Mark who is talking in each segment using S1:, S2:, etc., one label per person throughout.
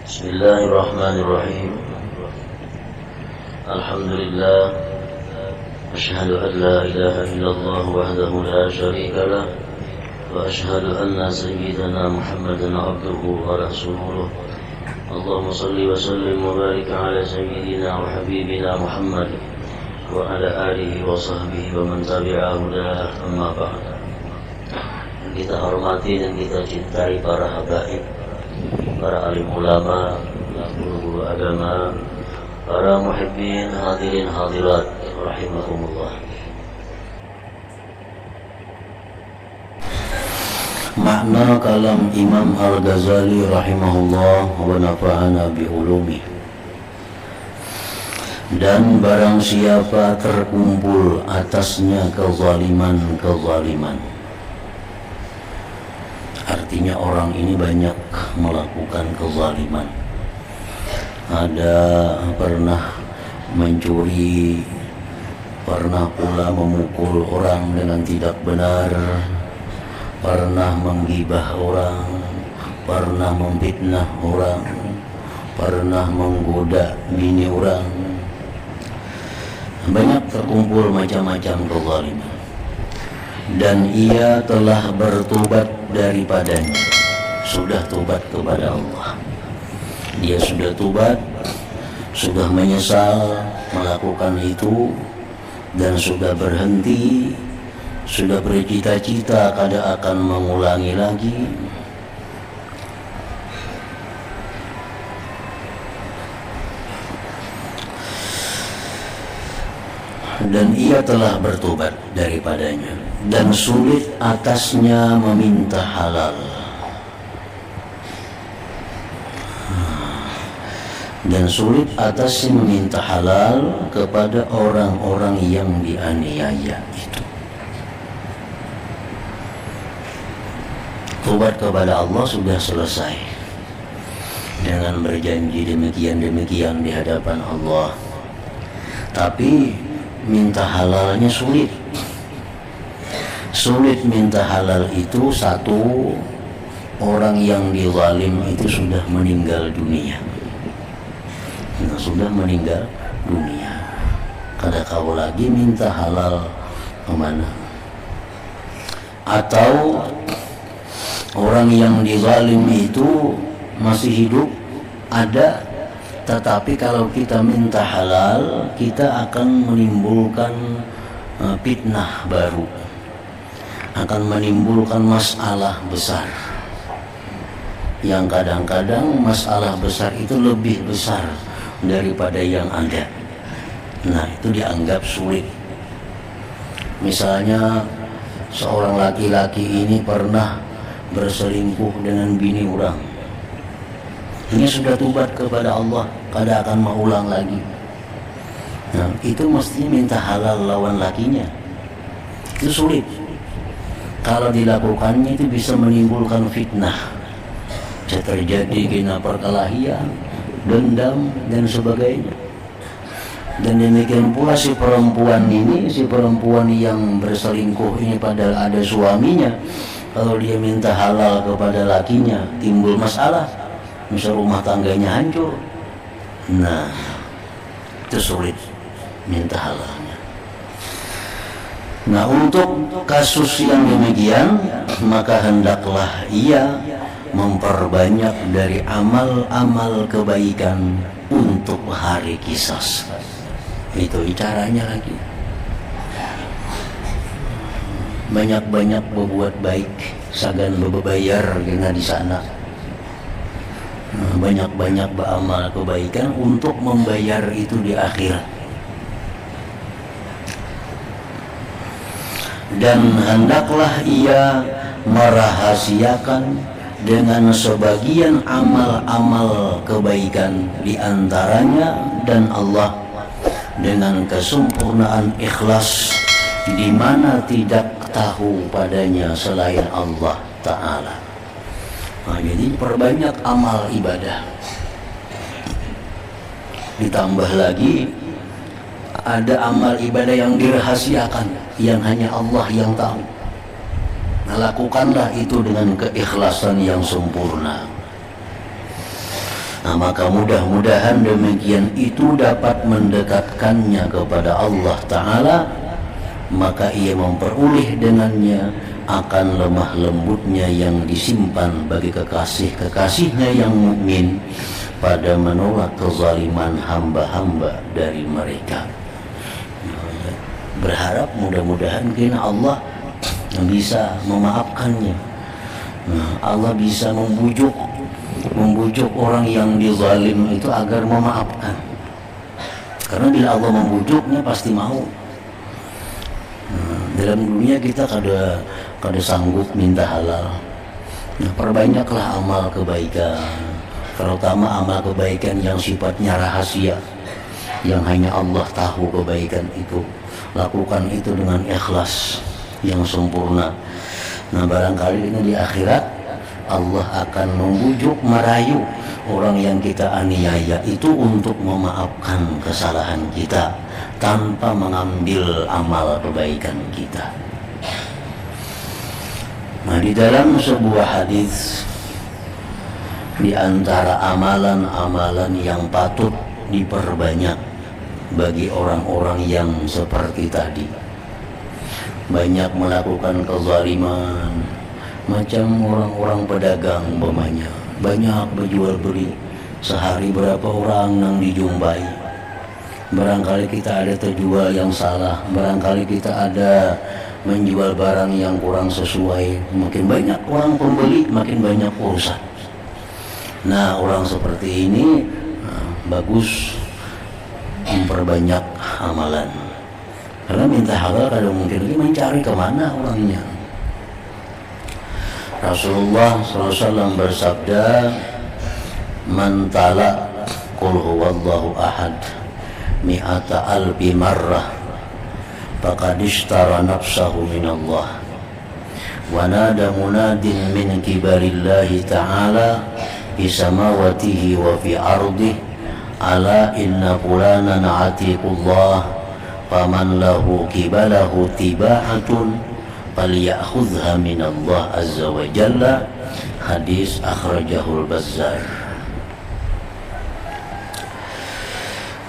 S1: Bismillahirrahmanirrahim. Alhamdulillah. Asyhadu an la ilaha illallah wahdahu la syarika lah. Wa asyhadu anna sayyidana Muhammadan abduhu wa rasuluh. Allahumma salli wa sallim wa barik ala sayyidina wa habibina Muhammad wa ala alihi wa sahbihi wa man tabi'ahu dah, amma ba'd. Kita hormati dan kita cintai para habaib, para alim ulama, guru-guru agama, para muhibbin, hadirin hadirat rahimakumullah. Makna kalam Imam Al-Ghazali rahimahullah wa nafa'ana bi ulumi. Dan barang siapa terkumpul atasnya kezaliman, artinya orang ini banyak melakukan kezaliman. Ada pernah mencuri, pernah pula memukul orang dengan tidak benar, pernah menggibah orang, pernah memfitnah orang, pernah menggoda bini orang. Banyak terkumpul macam-macam kezaliman. Dan ia telah bertobat daripadanya, sudah tobat kepada Allah. Dia sudah tobat, sudah menyesal melakukan itu, dan sudah berhenti, sudah bercita-cita kada akan mengulangi lagi. Dan ia telah bertobat daripadanya, dan sulit atasnya meminta halal. Dan sulit atasnya meminta halal kepada orang-orang yang dianiaya itu. Tobat kepada Allah sudah selesai dengan berjanji demikian-demikian di hadapan Allah, tapi minta halalnya sulit. Sulit minta halal itu, satu, orang yang dizalim itu sudah meninggal dunia. Sudah meninggal dunia. Kada kau lagi minta halal kemana? Atau orang yang dizalim itu masih hidup, ada, tetapi kalau kita minta halal, kita akan menimbulkan fitnah baru, akan menimbulkan masalah besar, yang kadang-kadang masalah besar itu lebih besar daripada yang ada. Nah, itu dianggap sulit. Misalnya seorang laki-laki ini pernah berselingkuh dengan bini orang. Ini sudah tobat kepada Allah, kada akan mengulang lagi. Nah, itu mestinya minta halal lawan lakinya. Itu sulit. Kalau dilakukannya itu bisa menimbulkan fitnah. Bisa terjadi kena perkelahian, dendam dan sebagainya. Dan demikian pula si perempuan yang berselingkuh ini padahal ada suaminya, kalau dia minta halal kepada lakinya timbul masalah, misal rumah tangganya hancur. Nah, itu sulit minta halalnya. Nah, untuk kasus yang demikian, maka hendaklah ia memperbanyak dari amal-amal kebaikan untuk hari qisas. Itu caranya lagi. Banyak-banyak berbuat baik, sagan bebayar kena di sana. Banyak-banyak beramal kebaikan untuk membayar itu di akhirat. Dan hendaklah ia merahasiakan dengan sebagian amal-amal kebaikan di antaranya dan Allah dengan kesempurnaan ikhlas, di mana tidak tahu padanya selain Allah Ta'ala. Nah, jadi perbanyak amal ibadah. Ditambah lagi ada amal ibadah yang dirahasiakan, yang hanya Allah yang tahu. Nah, lakukanlah itu dengan keikhlasan yang sempurna. Nah, maka mudah-mudahan demikian itu dapat mendekatkannya kepada Allah Ta'ala, maka ia memperoleh dengannya akan lemah lembutnya yang disimpan bagi kekasih-kekasihnya yang mukmin pada menolak kezaliman hamba-hamba dari mereka. Berharap mudah-mudahan kena Allah bisa memaafkannya. Allah bisa membujuk orang yang dizalim itu agar memaafkan. Karena bila Allah membujuknya pasti mau. Dalam dunia kita kada sanggup minta halal. Perbanyaklah amal kebaikan, terutama amal kebaikan yang sifatnya rahasia, yang hanya Allah tahu kebaikan itu. Lakukan itu dengan ikhlas yang sempurna. Nah, barangkali ini di akhirat Allah akan membujuk, merayu orang yang kita aniaya itu untuk memaafkan kesalahan kita tanpa mengambil amal kebaikan kita. Nah, di dalam sebuah hadis, di antara amalan-amalan yang patut diperbanyak bagi orang-orang yang seperti tadi, banyak melakukan kezaliman, macam orang-orang pedagang umpamanya, banyak berjual beli, sehari berapa orang yang dijumpai. Barangkali kita ada terjual yang salah, barangkali kita ada menjual barang yang kurang sesuai, makin banyak orang pembeli, makin banyak urusan. Nah, orang seperti ini bagus memperbanyak amalan, karena minta halal kadang mungkin mencari kemana orangnya. Rasulullah SAW bersabda, "Man tala qul huwallahu ahad mi'ata alfi marrah faqad ishtara nafsahu minallah wa nada munadin min kibarillahi ta'ala fi samawatihi wa fi ardihi ala inna fulanan atiqullah faman lahu kibalahu tiba'atun falyakhudha minallah azza wa jalla." Hadis akhrajahul Bazzar.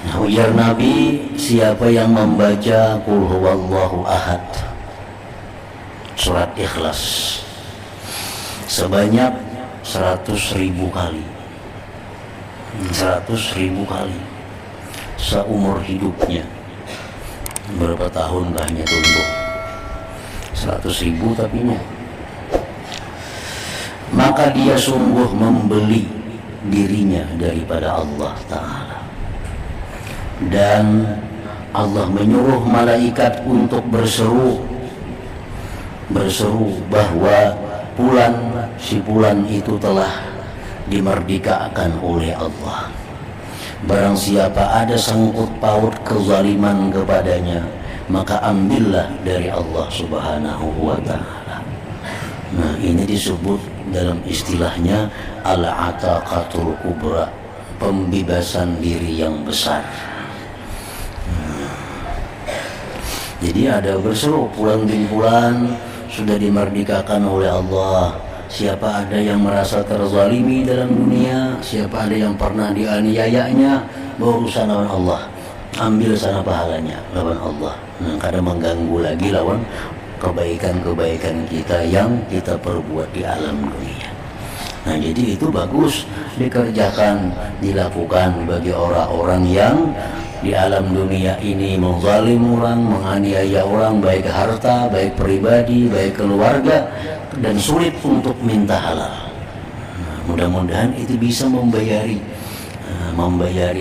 S1: Nah, ujar Nabi, siapa yang membaca Qul huwallahu ahad, surat Ikhlas, sebanyak 100.000 kali, 100.000 kali seumur hidupnya, berapa tahun hanya tumbuh 100.000 tapinya, maka dia sungguh membeli dirinya daripada Allah Ta'ala. Dan Allah menyuruh malaikat untuk berseru bahwa si Fulan itu telah dimerdekakan oleh Allah. Barang siapa ada sangkut paut kezaliman kepadanya, maka ambillah dari Allah Subhanahu wa Ta'ala. Nah, ini disebut dalam istilahnya al-ataqatul kubra, pembebasan diri yang besar. Jadi ada berseru, Fulan bin Fulan sudah dimerdekakan oleh Allah. Siapa ada yang merasa terzalimi dalam dunia, siapa ada yang pernah dianiayanya, berurusan lawan Allah, ambil sana pahalanya lawan Allah. Nah, kadang mengganggu lagi lawan kebaikan-kebaikan kita yang kita perbuat di alam dunia. Nah, jadi itu bagus dikerjakan, dilakukan bagi orang-orang yang di alam dunia ini menzalim orang, menganiaya orang, baik harta, baik pribadi, baik keluarga, dan sulit untuk minta halal. Nah, mudah-mudahan itu bisa membayari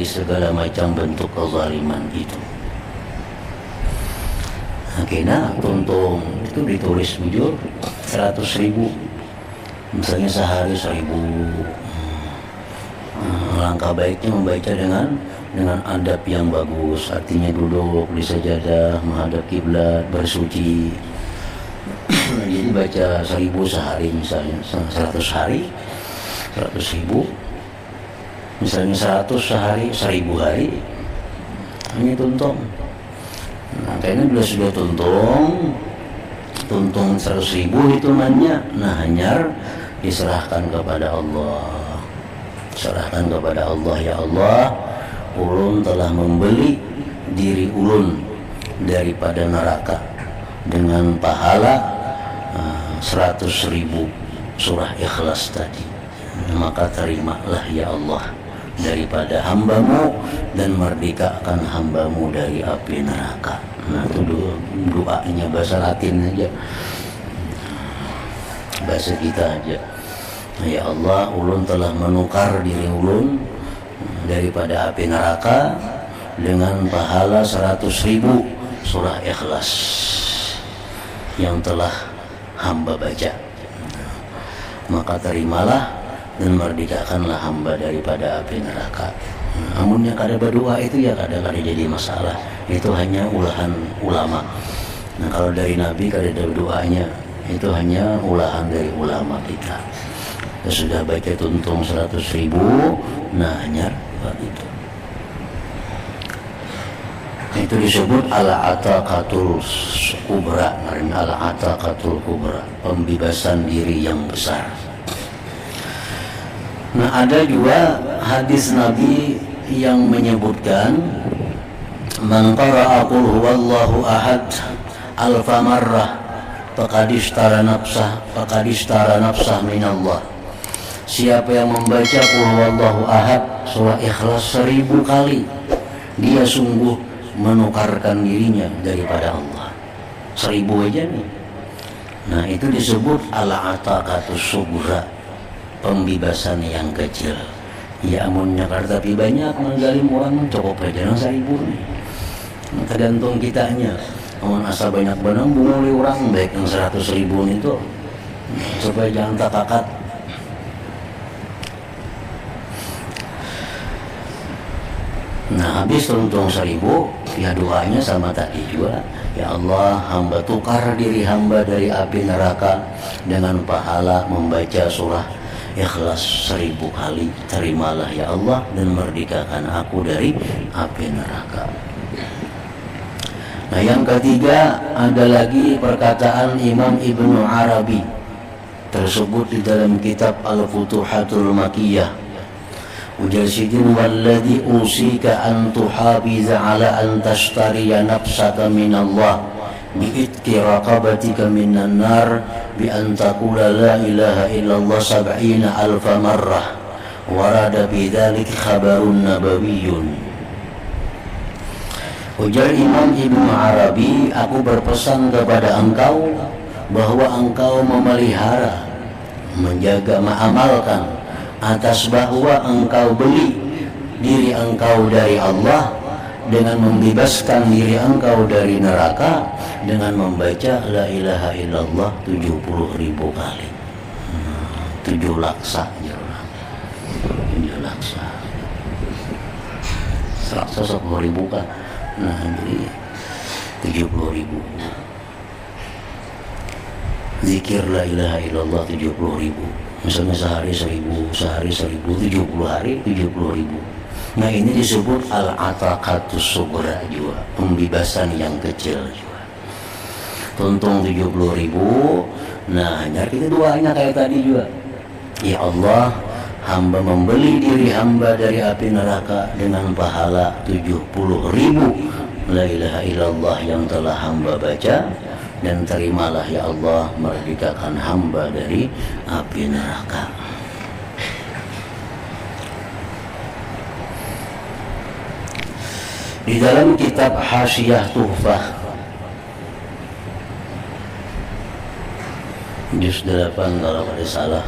S1: segala macam bentuk kezaliman itu. Nah, tuntung itu ditulis bujur 100.000, misalnya sehari 1.000. Langkah baiknya membaca dengan adab yang bagus, artinya duduk di sajadah menghadap kiblat, bersuci. Jadi baca 1.000 sehari, misalnya 100 hari 100.000, misalnya 100 sehari 1.000 hari, ini tuntung. Nah, kayaknya bila sudah tuntung 100.000 hitungannya, nah hanyar diserahkan kepada Allah. Serahkan kepada Allah. Ya Allah, ulun telah membeli diri ulun daripada neraka dengan pahala 100.000 surah Ikhlas tadi. Maka terimalah ya Allah daripada hambamu dan merdekakan hambamu dari api neraka. Nah itu doanya bahasa Latin aja, bahasa kita aja. Ya Allah, ulun telah menukar diri ulun daripada api neraka dengan pahala 100.000 surah Ikhlas yang telah hamba baca. Maka terimalah dan merdekakanlah hamba daripada api neraka. Amunnya kada berdoa itu ya kadang-kadang jadi masalah. Itu hanya ulahan ulama. Nah kalau dari Nabi kada ada doanya, itu hanya ulahan dari ulama kita. Sudah baca tuntung 100.000, nah hanya itu. Itu disebut al-ataqatul kubra, al-ataqatul kubra, pembebasan diri yang besar. Nah ada juga hadis Nabi yang menyebutkan man qara'a qul huwallahu ahad alfa marrah faqad ishtara nafsah minallah. Siapa yang membaca qul huwallahu ahad surah Ikhlas 1000 kali, dia sungguh menukarkan dirinya daripada Allah. 1000 aja nih. Nah itu disebut al-ataqatus sughra, pembebasan yang kecil. Ya amunnya tapi banyak menggali orang cukup aja 1000 nih. Tergantung kitanya. Amun asa banyak benang bunguli orang baik yang 100.000 itu supaya jangan takakat. Nah habis tuntung 1000, ya doanya sama tadi juga. Ya Allah, hamba tukar diri hamba dari api neraka dengan pahala membaca surah Ikhlas 1000 kali. Terimalah ya Allah dan merdekakan aku dari api neraka. Nah yang ketiga ada lagi perkataan Imam Ibnu Arabi tersebut di dalam kitab Al-Futuhatul Makkiyah. Ujar sidin walladhi usika an tuhabiza ala an tashtariya nafsaka minallah bi'itki raqabatika minan nar bi an taqula la ilaha illallah 70 alfa marrah warada bidzalik khabarun nabawiyyun. Ujar Imam Ibnu Arabi, aku berpesan kepada engkau bahwa engkau memelihara, menjaga, mengamalkan atas bahwa engkau beli diri engkau dari Allah dengan membebaskan diri engkau dari neraka dengan membaca la ilaha illallah 70.000 kali. 7 laksa 7 laksa 10.000 kan. Nah jadi 70.000 zikir la ilaha illallah 70.000. Misalnya sehari 1000, 70 hari 70.000. Nah ini disebut al-ataqatus sughra juga, pembebasan yang kecil juga. Tuntung 70.000. Nah hanya kita doanya kayak tadi juga. Ya Allah, hamba membeli diri hamba dari api neraka dengan pahala 70.000 la ilaha illallah yang telah hamba baca, dan terimalah ya Allah merdekakan hamba dari api neraka. Di dalam kitab Hasyiah Tuhfah juz 8 kalau ada salah,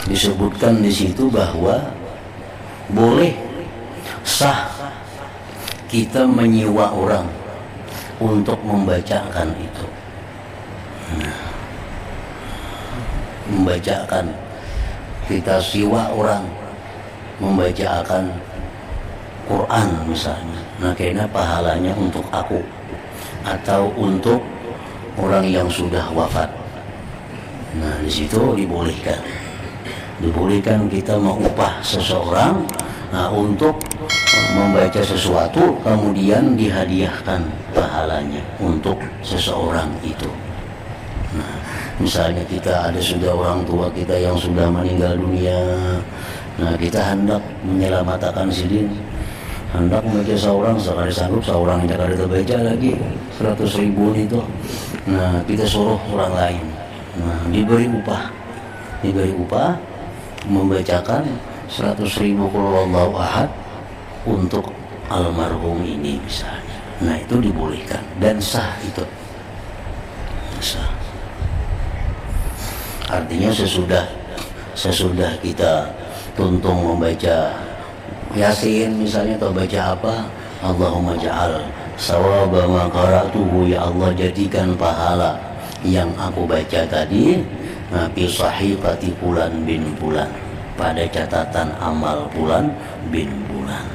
S1: disebutkan di situ bahwa boleh sah kita menyewa orang untuk membacakan itu. Membacakan, kita sewa orang membacakan Quran misalnya. Nah kayaknya pahalanya untuk aku atau untuk orang yang sudah wafat. Nah di situ dibolehkan kita mengupah seseorang untuk membaca sesuatu, kemudian dihadiahkan pahalanya untuk seseorang itu. Nah, misalnya kita ada sudah orang tua kita yang sudah meninggal dunia, nah kita hendak menyelamatkan sidin, hendak membaca seorang sekali sanggup seorang yang ada terbaca lagi 100.000 itu. Nah kita suruh orang lain, nah diberi upah membacakan 100.000 qul huwallahu ahad untuk almarhum ini misalnya. Nah itu dibolehkan dan sah itu, sah. Artinya sesudah kita tuntung membaca Yasin misalnya atau baca apa, Allahumma ja'al sawaba ma qara'tuhu, ya Allah jadikan pahala yang aku baca tadi fi sahifati fulan bin fulan, pada catatan amal fulan bin fulan.